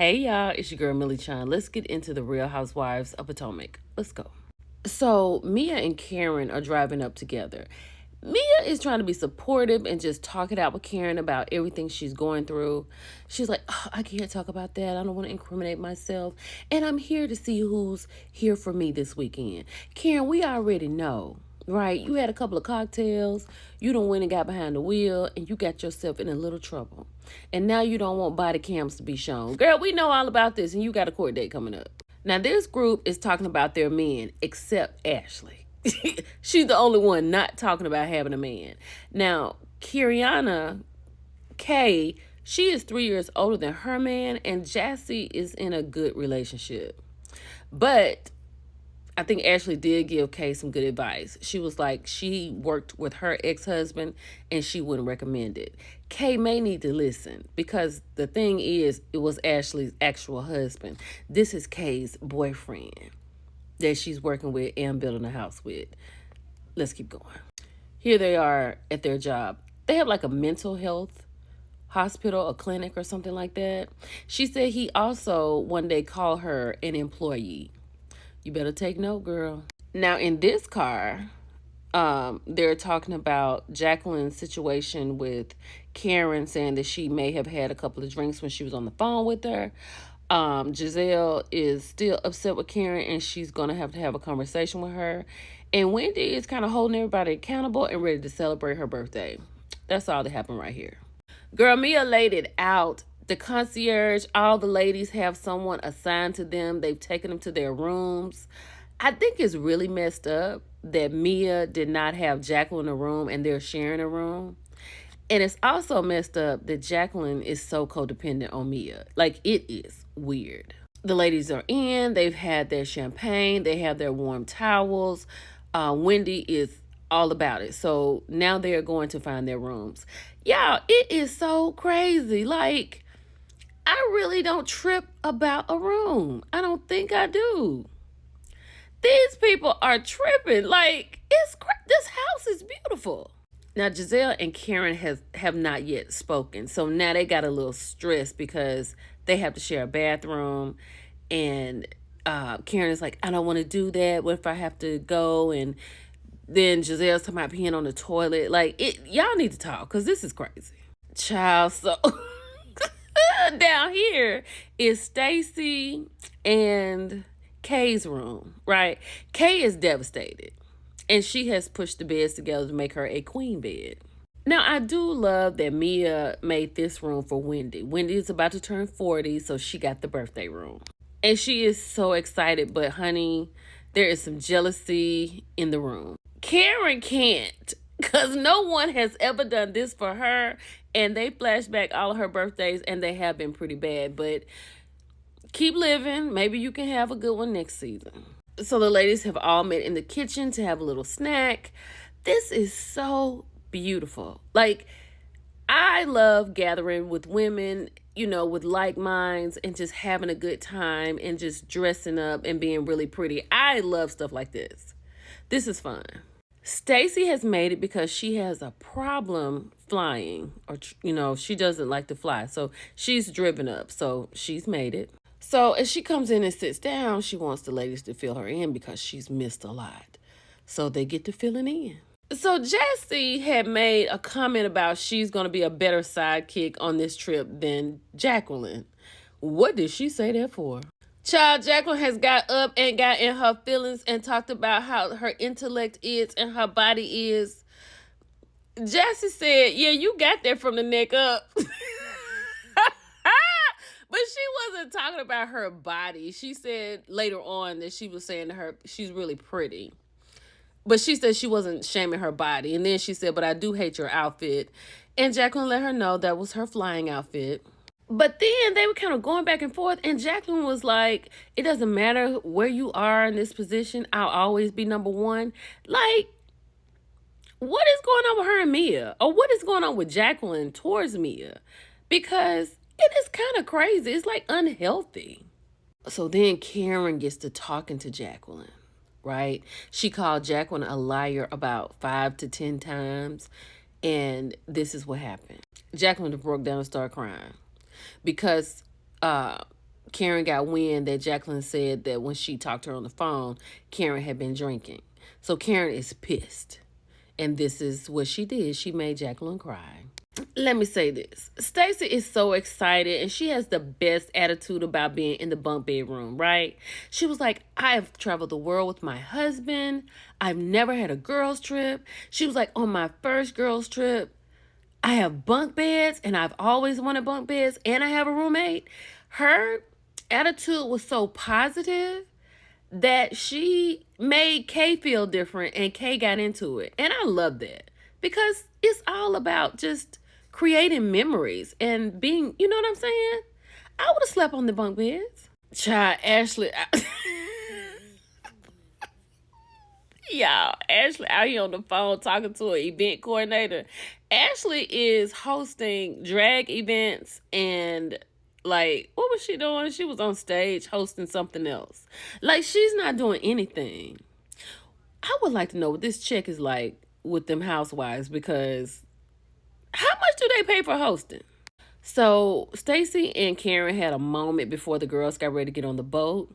Hey y'all, it's your girl Millie Chan. Let's get into the Real Housewives of Potomac. Let's go. So Mia and Karen are driving up together. Mia is trying to be supportive and just talk it out with Karen about everything she's going through. She's like, oh, I can't talk about that. I don't want to incriminate myself. And I'm here to see who's here for me this weekend. Karen, we already know, right? You had a couple of cocktails. You done went and got behind the wheel and you got yourself in a little trouble. And now you don't want body cams to be shown. Girl, we know all about this and you got a court date coming up. Now, this group is talking about their men, except Ashley. She's the only one not talking about having a man. Now, Kiriana Kay, she is 3 years older than her man, and Jassy is in a good relationship. But I think Ashley did give Kay some good advice. She was like, she worked with her ex-husband and she wouldn't recommend it. Kay may need to listen because the thing is, it was Ashley's actual husband. This is Kay's boyfriend that she's working with and building a house with. Let's keep going. Here they are at their job. They have like a mental health hospital, a clinic or something like that. She said he also one day called her an employee. You better take note, girl. Now, in this car, they're talking about Jacqueline's situation with Karen, saying that she may have had a couple of drinks when she was on the phone with her. Giselle is still upset with Karen, and she's going to have a conversation with her. And Wendy is kind of holding everybody accountable and ready to celebrate her birthday. That's all that happened right here. Girl, Mia laid it out. The concierge, all the ladies have someone assigned to them. They've taken them to their rooms. I think it's really messed up that Mia did not have Jacqueline in a room and they're sharing a room. And it's also messed up that Jacqueline is so codependent on Mia. Like, it is weird. The ladies are in. They've had their champagne. They have their warm towels. Wendy is all about it. So now they're going to find their rooms. Y'all, it is so crazy. Like, I really don't trip about a room. I don't think I do. These people are tripping. Like, this house is beautiful. Now, Giselle and Karen have not yet spoken. So now they got a little stressed because they have to share a bathroom. And Karen is like, I don't want to do that. What if I have to go? And then Giselle's talking about peeing on the toilet. Like, y'all need to talk because this is crazy. Child, so down here is Stacy and Kay's room, right? Kay is devastated. And she has pushed the beds together to make her a queen bed. Now, I do love that Mia made this room for Wendy. Wendy is about to turn 40, so she got the birthday room. And she is so excited, but honey, there is some jealousy in the room. Karen can't, because no one has ever done this for her. And they flash back all of her birthdays, and they have been pretty bad. But keep living. Maybe you can have a good one next season. So the ladies have all met in the kitchen to have a little snack. This is so beautiful. Like, I love gathering with women, you know, with like minds and just having a good time and just dressing up and being really pretty. I love stuff like this. This is fun. Stacy has made it because she has a problem flying, or, you know, she doesn't like to fly. So she's driven up. So she's made it. So as she comes in and sits down, she wants the ladies to fill her in because she's missed a lot. So they get to filling in. So Jassy had made a comment about she's going to be a better sidekick on this trip than Jacqueline. What did she say that for? Child, Jacqueline has got up and got in her feelings and talked about how her intellect is and her body is. Jassy said, yeah, you got that from the neck up. But she wasn't talking about her body. She said later on that she was saying to her, she's really pretty. But she said she wasn't shaming her body. And then she said, but I do hate your outfit. And Jacqueline let her know that was her flying outfit. But then they were kind of going back and forth. And Jacqueline was like, it doesn't matter where you are in this position. I'll always be number one. Like, what is going on with her and Mia? Or what is going on with Jacqueline towards Mia? Because it is kind of crazy. It's like unhealthy. So then Karen gets to talking to Jacqueline, right? She called Jacqueline a liar about 5 to 10 times. And this is what happened. Jacqueline broke down and started crying. Because Karen got wind that Jacqueline said that when she talked to her on the phone, Karen had been drinking. So Karen is pissed. And this is what she did. She made Jacqueline cry. Let me say this. Stacy is so excited and she has the best attitude about being in the bunk bedroom, right? She was like, I have traveled the world with my husband. I've never had a girls trip. She was like, on my first girls trip, I have bunk beds and I've always wanted bunk beds and I have a roommate. Her attitude was so positive that she made Kay feel different and Kay got into it. And I love that because it's all about just creating memories and being, you know what I'm saying? I would have slept on the bunk beds. Child, Ashley. Y'all, Ashley out here on the phone talking to an event coordinator. Ashley is hosting drag events and like, what was she doing? She was on stage hosting something else. Like, she's not doing anything. I would like to know what this check is like with them housewives because how much do they pay for hosting? So, Stacy and Karen had a moment before the girls got ready to get on the boat.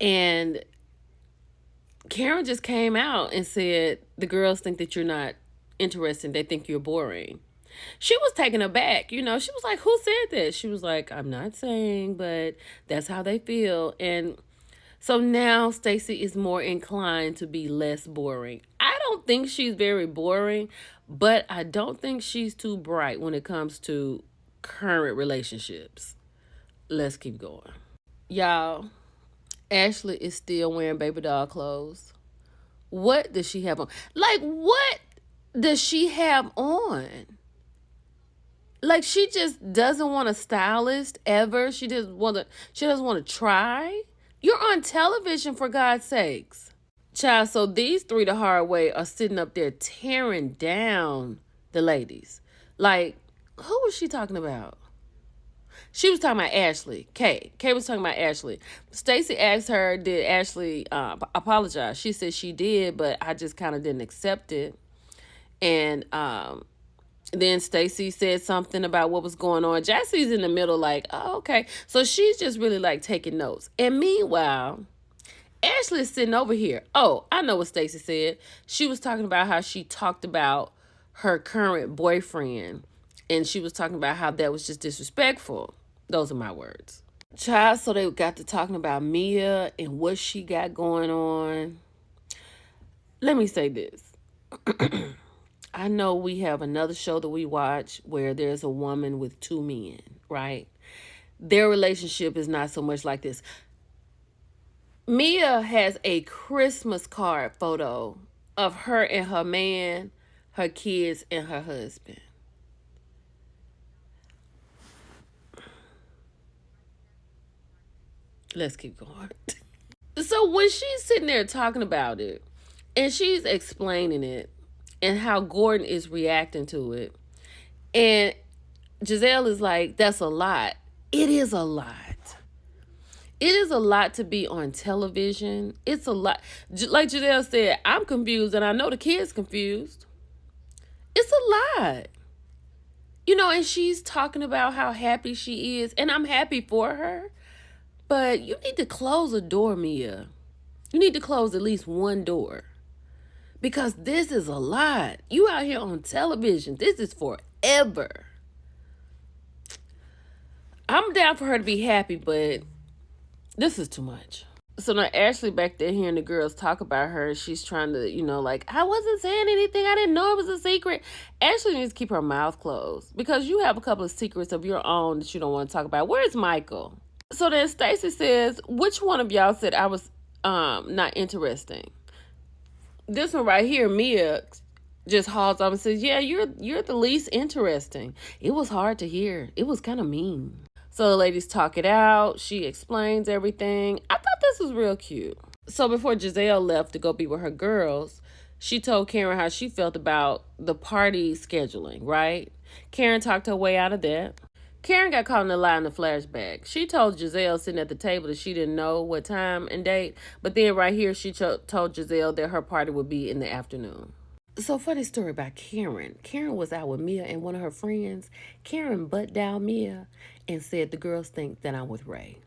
And Karen just came out and said, the girls think that you're not interested. They think you're boring. She was taken aback. You know, she was like, who said that? She was like, I'm not saying, but that's how they feel. And so now Stacy is more inclined to be less boring. I don't think she's very boring, but I don't think she's too bright when it comes to current relationships. Let's keep going. Y'all, Ashley is still wearing baby doll clothes. What does she have on? Like, what does she have on? Like, she just doesn't want a stylist ever. She doesn't want to try. You're on television, for God's sakes. Child, so these three the hard way are sitting up there tearing down the ladies. Like, who was she talking about? She was talking about Ashley. Kay was talking about Ashley. Stacy asked her, did Ashley apologize? She said she did, but I just kind of didn't accept it. And then Stacy said something about what was going on. Jesse's in the middle like, oh, okay. So she's just really like taking notes. And meanwhile, Ashley is sitting over here. Oh, I know what Stacy said. She was talking about how she talked about her current boyfriend. And she was talking about how that was just disrespectful. Those are my words. Child, so they got to talking about Mia and what she got going on. Let me say this. I know we have another show that we watch where there's a woman with two men, right? Their relationship is not so much like this. Mia has a Christmas card photo of her and her man, her kids, and her husband. Let's keep going. So when she's sitting there talking about it and she's explaining it and how Gordon is reacting to it, and Giselle is like, that's a lot. It is a lot. It is a lot to be on television. It's a lot. Like Giselle said, I'm confused and I know the kid's confused. It's a lot. You know, and she's talking about how happy she is, and I'm happy for her. But you need to close a door, Mia. You need to close at least one door. Because this is a lot. You out here on television. This is forever. I'm down for her to be happy, but this is too much. So now Ashley back there hearing the girls talk about her. She's trying to, like, I wasn't saying anything. I didn't know it was a secret. Ashley needs to keep her mouth closed because you have a couple of secrets of your own that you don't want to talk about. Where's Michael? So then Stacy says, which one of y'all said I was not interesting? This one right here, Mia just hauls up and says, yeah, you're the least interesting. It was hard to hear. It was kind of mean. So the ladies talk it out. She explains everything. I thought this was real cute. So before Giselle left to go be with her girls, she told Karen how she felt about the party scheduling, right? Karen talked her way out of that. Karen got caught in a lie in the flashback. She told Giselle sitting at the table that she didn't know what time and date. But then right here, she told Giselle that her party would be in the afternoon. So funny story about Karen. Karen was out with Mia and one of her friends. Karen butt down Mia and said, the girls think that I'm with Ray.